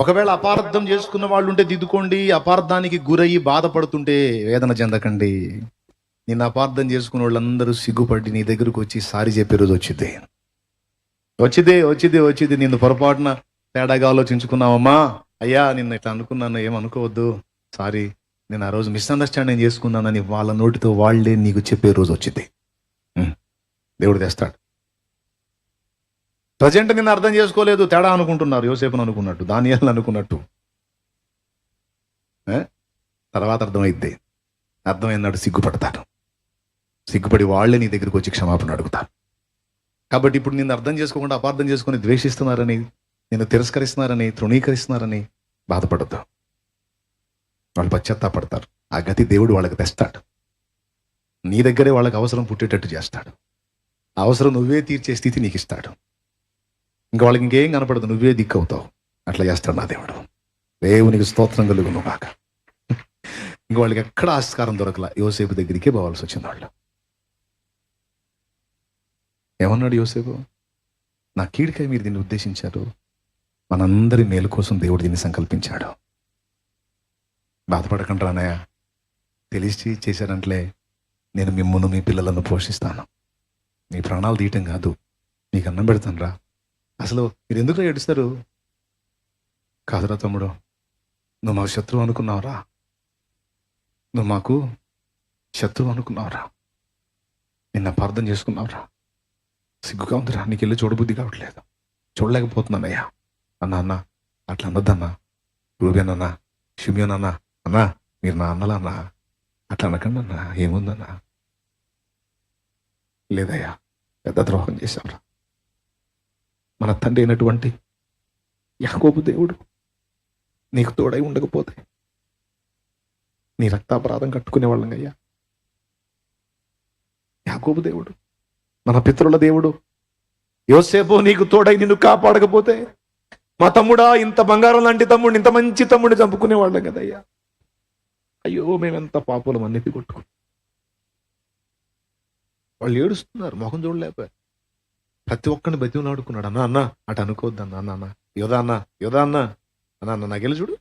ఒకవేళ అపార్థం చేసుకున్న వాళ్ళు ఉంటే దిద్దుకోండి. అపార్థానికి గురయ్యి బాధపడుతుంటే వేదన చెందకండి. నిన్ను అపార్థం చేసుకున్న వాళ్ళందరూ సిగ్గుపడి నీ దగ్గరకు వచ్చి సారీ చెప్పే రోజు వచ్చింది. నిన్ను పొరపాటున తేడాగా ఆలోచించుకున్నావమ్మా, అయ్యా నిన్ను ఇట్లా అనుకున్నాను, ఏమనుకోవద్దు, సారీ, నేను ఆ రోజు మిస్అండర్స్టాండింగ్ చేసుకున్నానని వాళ్ళ నోటితో వాళ్ళే నీకు చెప్పే రోజు వచ్చింది. దేవుడు తెస్తాడు. ప్రజెంట్ నిన్ను అర్థం చేసుకోలేదు, తేడా అనుకుంటున్నారు, యోసేపును అనుకున్నట్టు, దానియేలును అనుకున్నట్టు. తర్వాత అర్థమైందాడు సిగ్గుపడతాడు. సిగ్గుపడి వాళ్ళే నీ దగ్గరికి వచ్చి క్షమాపణ అడుగుతారు. కాబట్టి ఇప్పుడు నిన్ను అర్థం చేసుకోకుండా అపార్థం చేసుకుని ద్వేషిస్తున్నారని, నిన్ను తిరస్కరిస్తున్నారని, తృణీకరిస్తున్నారని బాధపడద్దు. వాళ్ళు పశ్చాత్తాపడతారు. ఆ గతి దేవుడు వాళ్ళకి తెస్తాడు. నీ దగ్గరే వాళ్ళకి అవసరం పుట్టేటట్టు చేస్తాడు. అవసరం నువ్వే తీర్చే స్థితి నీకు ఇస్తాడు. ఇంకా వాళ్ళకి ఇంకేం కనపడదు, నువ్వే దిక్కు అవుతావు. అట్లా చేస్తాడు నా దేవుడు. దేవునికి స్తోత్రం కలుగును కాక. ఇంక వాళ్ళకి ఎక్కడ ఆస్కారం దొరకలా, యోసేపు దగ్గరికే పోవాల్సి వచ్చింది. వాళ్ళు ఏమన్నాడు యోసేపు? నా కీడికాయ మీరు దీన్ని ఉద్దేశించారు, మనందరి మేలు కోసం దేవుడు దీన్ని సంకల్పించాడు. బాధపడకండి రానయ్య, తెలిసి చేశారంటలే, నేను మిమ్మును మీ పిల్లలను పోషిస్తాను. మీ ప్రాణాలు తీయటం కాదు, మీకు అన్నం పెడతాను రా. అసలు మీరు ఎందుకు ఏడుస్తారు? కాదురా తమ్ముడు, నువ్వు మాకు శత్రువు అనుకున్నావురా, నువ్వు మాకు శత్రువు అనుకున్నావురా, నిన్న అపార్థం చేసుకున్నావురా, సిగ్గుగా ఉందిరా, నీకు వెళ్ళి చూడబుద్ధి కావట్లేదు, చూడలేకపోతున్నానయ్యా అన్న అట్లా అనొద్దన్నా, రూబేనన్నా, షిమియోనన్నా, అన్నా మీరు నా అన్నలన్నా, అట్లా అనకండి అన్నా, ఏముందన్నా, లేదయ్యా పెద్ద ద్రోహం చేశావురా. మన తండ్రి అయినటువంటి యాకోబు దేవుడు నీకు తోడై ఉండకపోతే నీ రక్తాపరాధం కట్టుకునే వాళ్ళం అయ్యా. యాకోబు దేవుడు, మన పితరుల దేవుడు యోసేపు నీకు తోడై నిన్ను కాపాడకపోతే మా తమ్ముడా, ఇంత బంగారం లాంటి తమ్ముడిని, ఇంత మంచి తమ్ముడిని చంపుకునే వాళ్ళం కదయ్యా. అయ్యో మేమెంత పాపులం అన్నిటి కొట్టుకుని. వాళ్ళు ఏడుస్తున్నారు, మొహం చూడలేకపోయారు. ప్రతి ఒక్కరిని బతిమలు ఆడుకున్నాడు. అన్న అటు అనుకోవద్దు అన్న యోధా అన్న నాకెళ్ళి చూడు,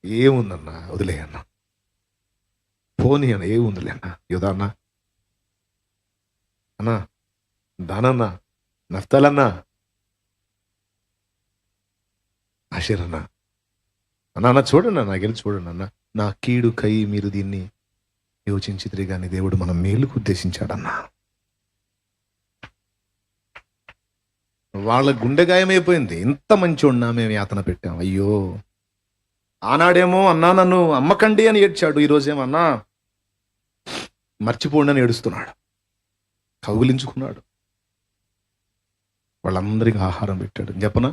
ఏముందన్నా వదిలే అన్న, పోనీ అన్న, ఏముందిలే అన్న, యోధా అన్నా, దానన్న, నఫ్తాలన్నా, ఆషేర్ అన్న చూడండి, నాకెళ్ళి చూడండి అన్న, నా కీడు కై మీరు దీన్ని యోచించితిరి కానీ దేవుడు మన మేలుకు ఉద్దేశించాడన్నా. వాళ్ళ గుండె గాయమైపోయింది. ఇంత మంచోడినా మేము యాతన పెట్టాం, అయ్యో. ఆనాడేమో అన్నా నన్ను అమ్మకండి అని ఏడ్చాడు, ఈరోజేమన్నా మర్చిపోండి అని ఏడుస్తున్నాడు, కౌగిలించుకున్నాడు. వాళ్ళందరికీ ఆహారం పెట్టాడు. చెప్పనా,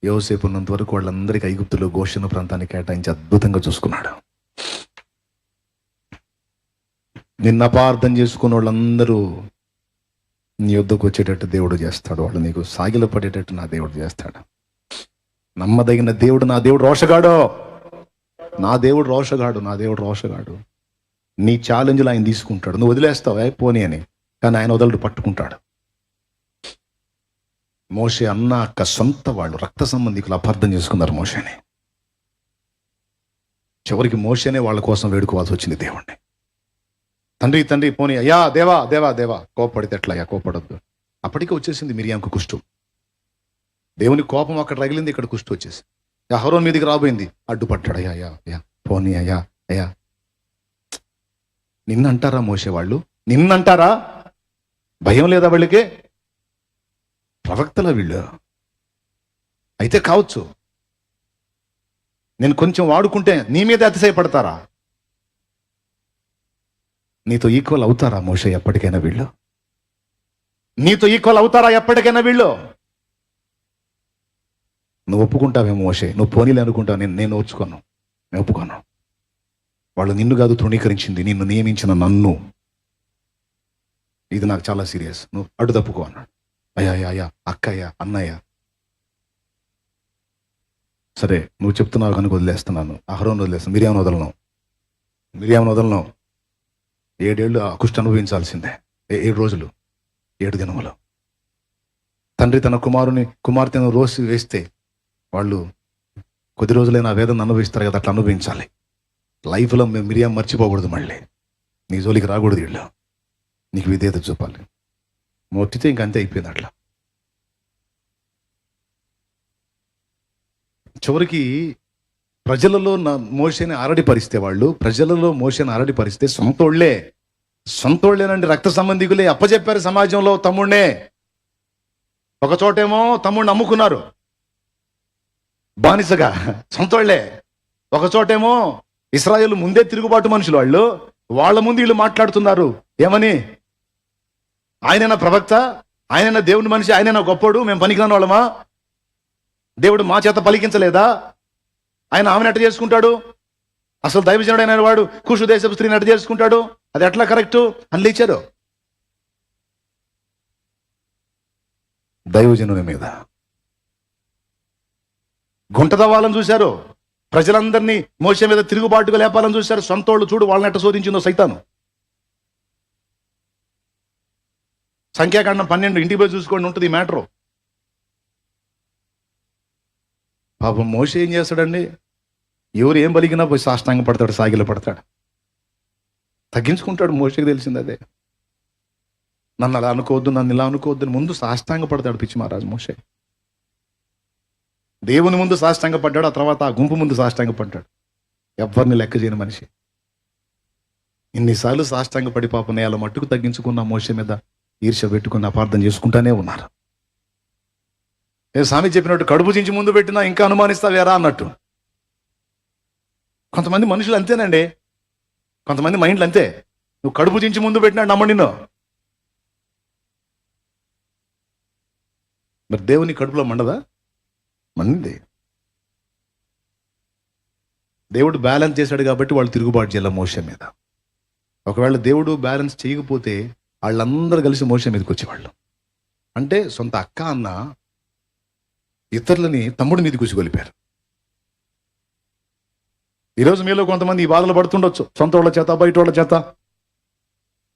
యోసేపు ఉన్నంత వరకు వాళ్ళందరికీ ఐగుప్తులో గోషెను ప్రాంతాన్ని కేటాయించి అద్భుతంగా చూసుకున్నాడు. నిన్న అపార్థం చేసుకున్న వాళ్ళందరూ నీ యొద్దకు వచ్చేటట్టు దేవుడు చేస్తాడు. వాళ్ళు నీకు సాగిల పడేటట్టు నా దేవుడు చేస్తాడు. నమ్మదగిన దేవుడు నా దేవుడు రోషగాడు, నా దేవుడు రోషగాడు. నీ ఛాలెంజ్లు ఆయన తీసుకుంటాడు. నువ్వు వదిలేస్తావా పోనీ అని, కానీ ఆయన వదలడు, పట్టుకుంటాడు. మోషే అన్న అక్క సొంత వాళ్ళు, రక్త సంబంధికులు అపార్థం చేసుకున్నారు మోషేని. చివరికి మోషేనే వాళ్ళ కోసం వేడుకోవాల్సి వచ్చింది దేవుణ్ణి. తండ్రి పోనీ, అయ్యా దేవా కోపడితే ఎట్లా, అయ్యా కోపడొద్దు. అప్పటికే వచ్చేసింది మిరియాంకు కుష్టు. దేవుని కోపం అక్కడ రగిలింది, ఇక్కడ కుష్టు వచ్చేసి అహరోన్ మీదకి రాబోయింది, అడ్డుపట్టాడు. అయ్యా పోనీ, అయ్యా నిన్నంటారా మోసే వాళ్ళు, నిన్నంటారా? భయం లేదా వాళ్ళకి? ప్రవక్తల వీళ్ళు అయితే కావచ్చు, నేను కొంచెం వాడుకుంటే నీ మీద అతిశయపడతారా? నీతో ఈక్వల్ అవుతారా మోషే ఎప్పటికైనా వీళ్ళు? నీతో ఈక్వల్ అవుతారా ఎప్పటికైనా వీళ్ళు? నువ్వు ఒప్పుకుంటావేమో మోషే, నువ్వు పోనీలే అనుకుంటావు, నేను ఒప్పుకోను. వాళ్ళు నిన్ను కాదు తృణీకరించింది, నిన్ను నియమించిన నన్ను. ఇది నాకు చాలా సీరియస్, నువ్వు అడ్డు తప్పుకో అన్నాడు. అయ్యా అక్కయ్య అన్నయ్య, సరే నువ్వు చెప్తున్నావు కనుక వదిలేస్తున్నాను. అహరోను వదిలేస్తాను, మిరియాను వదలను. 7 ఏళ్ళు ఆ కుష్టు అనుభవించాల్సిందే. 7 రోజులు 7 దినములు. తండ్రి తన కుమార్తెను రోసి వేస్తే వాళ్ళు కొద్ది రోజులైనా ఆ వేదన అనుభవిస్తారు కదా, అట్లా అనుభవించాలి. లైఫ్లో మిరియాం మర్చిపోకూడదు, మళ్ళీ నీ జోలికి రాకూడదు వీళ్ళు, నీకు విధేయత చూపాలి. మొట్టితే ఇంకంతే అయిపోయింది. అట్లా చివరికి ప్రజలలో మోషేని అరడి పరిస్తే, వాళ్ళు ప్రజలలో మోషేని అరడి పరిస్తే సొంతోళ్ళేనండి, రక్త సంబంధికులే అప్పచెప్పారు సమాజంలో తమ్ముడినే. ఒక చోటేమో తమ్ముడిని అమ్ముకున్నారు బానిసగా, సొంతోళ్లే. ఒక చోటేమో ఇశ్రాయేలు ముందే తిరుగుబాటు మనుషులు, వాళ్ళ ముందు వీళ్ళు మాట్లాడుతున్నారు ఏమని, ఆయనైనా ప్రవక్త, ఆయనైనా దేవుని మనిషి, ఆయనైనా గొప్పోడు, మేము పనికిరాని వాళ్ళమా, దేవుడు మా చేత పలికించలేదా, ఆయన ఆమెను ఎట్ట చేసుకుంటాడు, అసలు దైవజనుడైన వాడు కుషు దేశపు స్త్రీని ఎట్ట చేసుకుంటాడు, అది ఎట్లా కరెక్టు అని లేచారు దైవజనుని మీద. గుంటదవ్వాలని చూశారు, ప్రజలందరినీ మోషే మీద తిరుగుబాటుగా లేపాలని చూశారు. సొంతోళ్ళు చూడు వాళ్ళని ఎట్ట శోధించిందో సైతాను. సంఖ్యాకాండం 12 ఇంటికి పోయి చూసుకోండి, ఉంటుంది ఈ మ్యాటరు. పాపం మోషే ఏం చేస్తాడండి, ఎవరు ఏం పలికినా పోయి సాష్టాంగ పడతాడు, సాగిల పడతాడు, తగ్గించుకుంటాడు. మోషేకి తెలిసింది అదే, నన్ను అలా అనుకోవద్దు, నన్ను ఇలా అనుకోవద్దు అని ముందు సాష్టాంగ పడతాడు పిచ్చి మహారాజు మోషే. దేవుని ముందు సాష్టాంగ పడ్డాడు, ఆ తర్వాత ఆ గుంపు ముందు సాష్టాంగ పడ్డాడు. ఎవరిని లెక్క చేయని మనిషి. ఇన్నిసార్లు సాష్టాంగ పడి పాపం నేల మట్టుకు తగ్గించుకున్న మోషే మీద ఈర్ష్య పెట్టుకుని అపార్థం చేసుకుంటానే ఉన్నారు. స్వామి చెప్పినట్టు కడుపు చించి ముందు పెట్టినా ఇంకా అనుమానిస్తావేరా అన్నట్టు. కొంతమంది మనుషులు అంతేనండి, కొంతమంది మైండ్లు అంతే. నువ్వు కడుపు చించి ముందు పెట్టినా నమ్మండి నిన్ను. మరి దేవుని కడుపులో మండదా? మంది. దేవుడు బ్యాలెన్స్ చేశాడు కాబట్టి వాళ్ళు తిరుగుబాటు చేయాలి మోషే మీద. ఒకవేళ దేవుడు బ్యాలెన్స్ చేయకపోతే వాళ్ళందరూ కలిసి మోషే మీదకి వచ్చేవాళ్ళు. అంటే సొంత అక్క అన్న ఇతరులని తమ్ముడి మీదకి కూర్చోగలిపారు. ఈరోజు మీలో కొంతమంది ఈ బాధలు పడుతుండొచ్చు, సొంత వాళ్ళ చేత బయట వాళ్ళ చేత.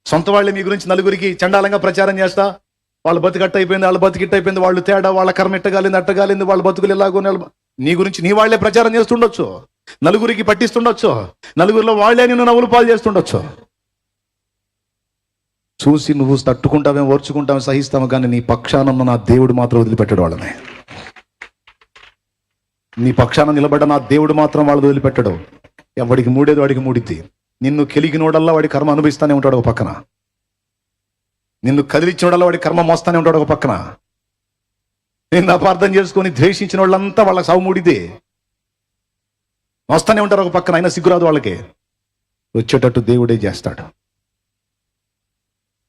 సొంత వాళ్ళే మీ గురించి నలుగురికి చండాలంగా ప్రచారం చేస్తా, వాళ్ళ బతికట్ట అయిపోయింది, వాళ్ళ బతికిట్ట అయిపోయింది, వాళ్ళు తేడా, వాళ్ళ కర్మ ఇట్టగాలింది అట్టగాలింది, వాళ్ళ బతుకులు ఎలాగో నీ గురించి నీ వాళ్లే ప్రచారం చేస్తుండొచ్చు, నలుగురికి పట్టిస్తుండొచ్చు, నలుగురిలో వాళ్లే నిన్ను నవ్వులు పాలు చేస్తుండొచ్చు. చూసి నువ్వు తట్టుకుంటావే, ఓర్చుకుంటావే, సహిస్తావు, కానీ నీ పక్షాన నా దేవుడు మాత్రం వదిలిపెట్టాడు వాళ్ళని. నీ పక్షాన నిలబడ్డ నా దేవుడు మాత్రం వాళ్ళు వదిలిపెట్టడు. ఎవడికి మూడేది వాడికి మూడిద్ది. నిన్ను కెలిగినోడల్లా వాడి కర్మ అనుభవిస్తానే ఉంటాడు ఒక పక్కన, నిన్ను కదిలిచ్చినోడల్లా వాడి కర్మ మోస్తానే ఉంటాడు ఒక పక్కన. నిన్ను అపార్థం చేసుకొని ద్వేషించిన వాళ్ళంతా వాళ్ళకి సావు మూడిదే మోస్తానే ఉంటారు ఒక పక్కన. అయినా సిగ్గురాదు వాళ్ళకి. వచ్చేటట్టు దేవుడే చేస్తాడు.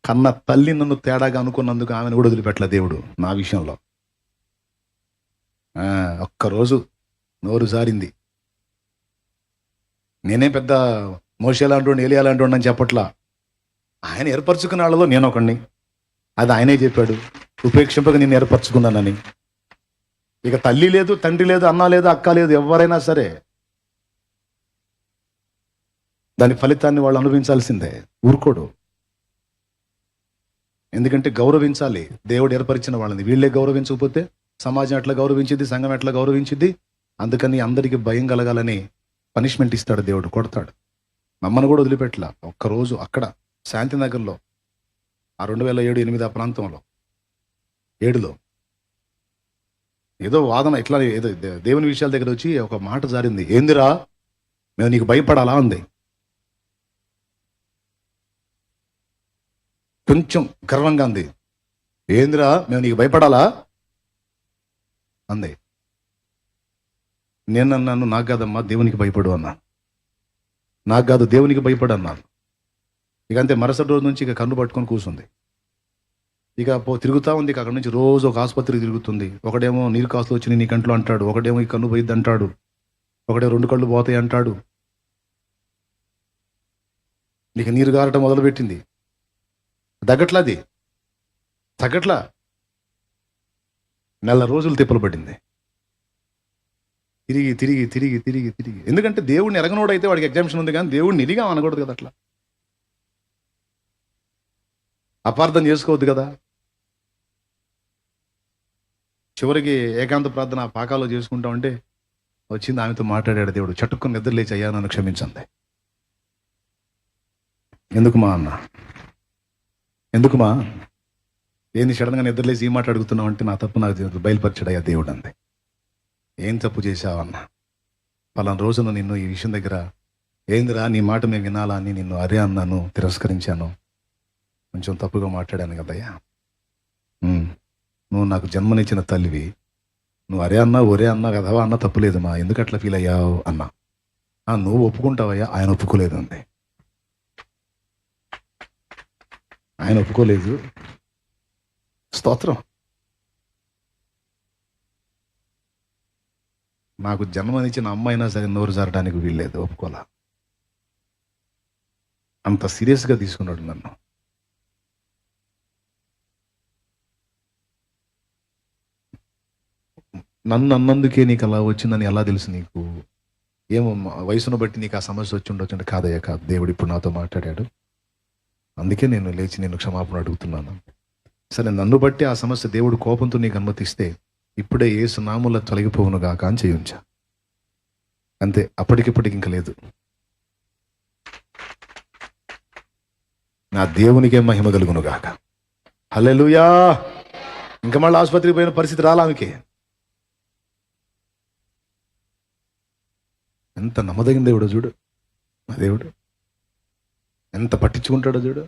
కన్న తల్లి నన్ను తేడాగా అనుకున్నందుకు ఆమెను కూడా వదిలిపెట్టలే దేవుడు నా విషయంలో. ఒక్కరోజు నోరు జారింది. నేనే పెద్ద మోషే లాంటి ఏలియా లాంటి అని చెప్పట్లా. ఆయన ఏర్పరచుకున్న వాళ్ళలో నేను ఒకడిని. అది ఆయనే చెప్పాడు, ఉపేక్షింపక నేను ఏర్పరచుకున్నానని. ఇక తల్లి లేదు, తండ్రి లేదు, అన్న లేదు, అక్క లేదు, ఎవరైనా సరే దాని ఫలితాన్ని వాళ్ళు అనుభవించాల్సిందే. ఊరుకోడు. ఎందుకంటే గౌరవించాలి దేవుడు ఏర్పరిచిన వాళ్ళని. వీళ్ళే గౌరవించకపోతే సమాజం ఎట్లా గౌరవించింది, సంఘం ఎట్లా గౌరవించింది. అందుకని అందరికీ భయం కలగాలని పనిష్మెంట్ ఇస్తాడు దేవుడు, కొడతాడు. మమ్మల్ని కూడా వదిలిపెట్టలా. ఒక్కరోజు అక్కడ శాంతినగర్లో ఆ 2007-8 ఆ ప్రాంతంలో 7లో ఏదో వాదన ఇట్లా ఏదో దేవుని విషయాల దగ్గర వచ్చి ఒక మాట జారింది. ఏందిరా మేము నీకు భయపడాలా అంది. కొంచెం గర్వంగా అంది. ఏందిరా మేము నీకు భయపడాలా అంది. నేను అన్నాను, నాకు కాదమ్మా దేవునికి భయపడు అన్నాను. నాకు కాదు దేవునికి భయపడు అన్నాను. ఇక అంతే. మరుసటి రోజు నుంచి ఇక కన్ను పట్టుకొని కూర్చుంది. ఇక తిరుగుతూ ఉంది. ఇక అక్కడి నుంచి రోజు ఒక ఆసుపత్రికి తిరుగుతుంది. ఒకడేమో నీరు కాసులు వచ్చి నీ కంట్లో అంటాడు, ఒకడేమో ఈ కన్ను పోయిద్ది అంటాడు, ఒకడే 2 కళ్ళు పోతాయి అంటాడు. ఇక నీరు గారటం మొదలుపెట్టింది. తగ్గట్లా. నెల రోజులు తిప్పలు పడింది. తిరిగి. ఎందుకంటే దేవుడిని ఎరగనోడైతే వాడికి ఎగ్జామ్షన్ ఉంది, కానీ దేవుడిని ఎరిగా అనకూడదు కదా. అట్లా అపార్థం చేసుకోవద్దు కదా. చివరికి ఏకాంత ప్రార్థన పాకాలో చేసుకుంటా ఉంటే వచ్చింది, ఆమెతో మాట్లాడాడు దేవుడు. చటుక్కుని నిద్ర లేచి, అయ్యా నన్ను క్షమించండి. ఎందుకుమా అన్న, ఎందుకుమా, ఏంది సడన్గా నిద్రలేసి ఈ మాట అడుగుతున్నావు అంటే, నా తప్పు నాకు బయలుపరిచాడయ్యా దేవుడు అంది. ఏం తప్పు చేశావన్న? పలానా రోజున నిన్ను ఈ విషయం దగ్గర, ఏందిరా నీ మాట మేము వినాలా అని నిన్ను అరే అన్నాను, తిరస్కరించాను, కొంచెం తప్పుగా మాట్లాడాను కదయ్యా. నువ్వు నాకు జన్మనిచ్చిన తల్లివి, నువ్వు అరే అన్నా ఒరే అన్నా కదవా అన్న తప్పులేదమ్మా, ఎందుకు అట్లా ఫీల్ అయ్యావు అన్నా. నువ్వు ఒప్పుకుంటావయ్యా, ఆయన ఒప్పుకోలేదు అంది. ఆయన ఒప్పుకోలేదు. స్తోత్రం. నాకు జన్మనిచ్చిన అమ్మైనా సరే నోరు జారడానికి వీల్లేదు, ఒప్పుకోలా. అంత సీరియస్గా తీసుకున్నాడు నన్ను. నన్ను అన్నందుకే నీకు అలా వచ్చిందని ఎలా తెలుసు నీకు? ఏమో వయసును బట్టి నీకు ఆ సమస్య వచ్చి ఉండొచ్చు అంటే, కాదయ్యా కాదు, దేవుడు ఇప్పుడు నాతో మాట్లాడాడు, అందుకే నేను లేచి నేను క్షమాపణ అడుగుతున్నాను. సరే, నన్ను బట్టి ఆ సమస్య దేవుడు కోపంతో నీకు అనుమతిస్తే ఇప్పుడే యేసు నామములో తొలగిపోవును గాక అని చేయించా. అంతే, అప్పటికిప్పటికి ఇంకా లేదు. నా దేవునికే మహిమ కలుగును గాక. హల్లెలూయా. ఇంకా మళ్ళీ ఆసుపత్రికి పోయిన పరిస్థితి రాలా ఆమెకి. ఎంత నమ్మదగిన దేవుడో చూడు, మా దేవుడు ఎంత పట్టించుకుంటాడో చూడు.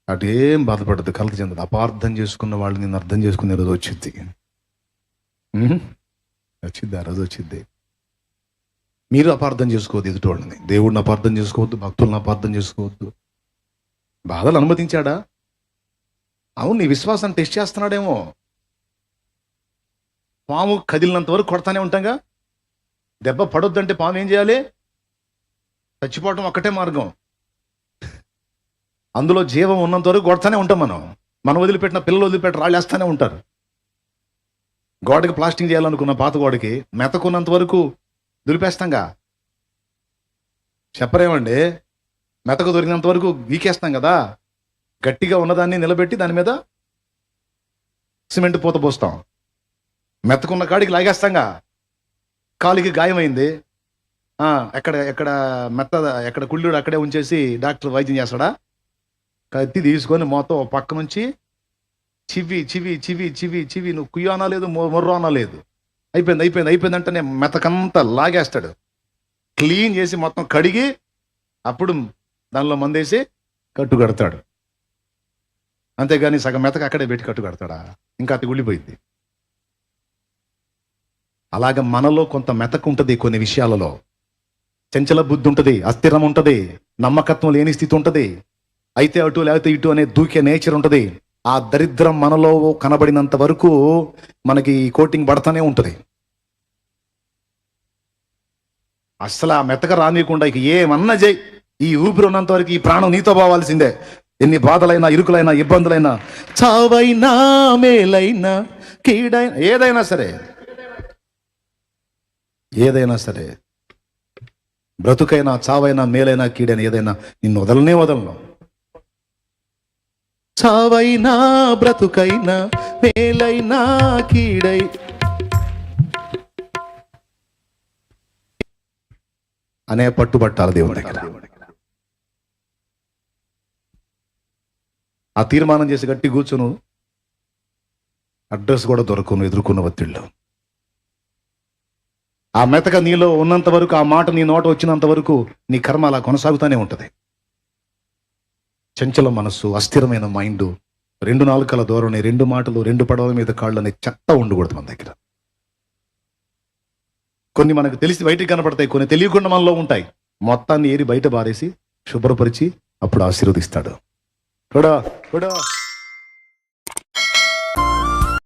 అటేం బాధపడదు, కలత చెందదు. అపార్థం చేసుకున్న వాళ్ళు నిన్ను అర్థం చేసుకునే రోజు వచ్చింది. వచ్చింది, ఆ రోజు వచ్చింది. మీరు అపార్థం చేసుకోవద్దు ఎదుటోళ్ళని, దేవుడిని అపార్థం చేసుకోవద్దు, భక్తులను అపార్థం చేసుకోవద్దు. బాధలు అనుమతించాడా? అవును, నీ విశ్వాసాన్ని టెస్ట్ చేస్తున్నాడేమో. పాము కదిలినంత వరకు కొడతానే ఉంటాంగా. దెబ్బ పడొద్దంటే పాము ఏం చేయాలి? చచ్చిపోవటం ఒక్కటే మార్గం. అందులో జీవం ఉన్నంత వరకు కొడతానే ఉంటాం. మనం వదిలిపెట్టిన పిల్లలు వదిలిపెట్టి రాళ్ళు వేస్తానే ఉంటారు. గోడకి ప్లాస్టింగ్ చేయాలనుకున్న పాత గోడకి మెతకున్నంత వరకు దులిపేస్తాంగా. చెప్పరేమండి, మెతకు దొరికినంత వరకు వీకేస్తాం కదా. గట్టిగా ఉన్నదాన్ని నిలబెట్టి దాని మీద సిమెంట్ పూత పోస్తాం. మెత్తకున్న కాడికి లాగేస్తాంగా. కాలికి గాయమైంది, ఎక్కడ ఎక్కడ కుళ్ళుడు అక్కడే ఉంచేసి డాక్టర్ వైద్యం చేస్తాడా? కత్తి తీసుకొని మొత్తం పక్క నుంచి చివి చివి చివి చివి చివి, నువ్వు కుయ్యో అనలేదు, మొర్రో అనలేదు, అయిపోయింది అంటేనే మెతకంతా లాగేస్తాడు. క్లీన్ చేసి మొత్తం కడిగి అప్పుడు దానిలో మందేసి కట్టు కడతాడు. అంతేగాని సగం మెతక అక్కడే పెట్టి కట్టు కడతాడా? ఇంకా అది ఉళ్ళిపోయింది. అలాగ మనలో కొంత మెతకు ఉంటుంది, కొన్ని విషయాలలో చంచల బుద్ధి ఉంటుంది, అస్థిరం ఉంటుంది, నమ్మకత్వం లేని స్థితి ఉంటుంది, అయితే అటు లేకపోతే ఇటు అనే దూకే నేచర్ ఉంటుంది. ఆ దరిద్రం మనలో కనబడినంత వరకు మనకి కోటింగ్ పడతానే ఉంటుంది. అసలు ఆ మెతక రానియకుండా ఇక ఏమన్నా చేయి, ఈ ఊపిరి ఉన్నంత వరకు ఈ ప్రాణం నీతో పోవాల్సిందే. ఎన్ని బాధలైనా, ఇరుకులైనా, ఇబ్బందులైనా, చావైనా, మేలైనా, కీడైనా, ఏదైనా సరే, బ్రతుకైనా, చావైనా, మేలైనా, కీడైనా, ఏదైనా నిన్ను వదలను. చావైనా, బ్రతుకైనా, మేలైనా, కీడై అనే పట్టుబట్టాలి దేవుడి దగ్గర. ఆ తీర్మానం చేసి గట్టి కూర్చును, అడ్రస్ కూడా దొరకను ఎదుర్కొన్న ఒత్తిళ్ళు. ఆ మెతక నీలో ఉన్నంత వరకు, ఆ మాట నీ నోట వచ్చినంత వరకు నీ కర్మ అలా కొనసాగుతూనే ఉంటుంది. చంచల మనస్సు, అస్థిరమైన మైండ్, 2 నాలుకల ధోరణి, 2 మాటలు, 2 పడవల మీద కాళ్ళు అనే చెత్త ఉండకూడదు మన దగ్గర. కొన్ని మనకు తెలిసి బయటికి కనపడతాయి, కొన్ని తెలియకుండా మనలో ఉంటాయి. మొత్తాన్ని ఏరి బయట బారేసి శుభ్రపరిచి అప్పుడు ఆశీర్వదిస్తాడు. కూడా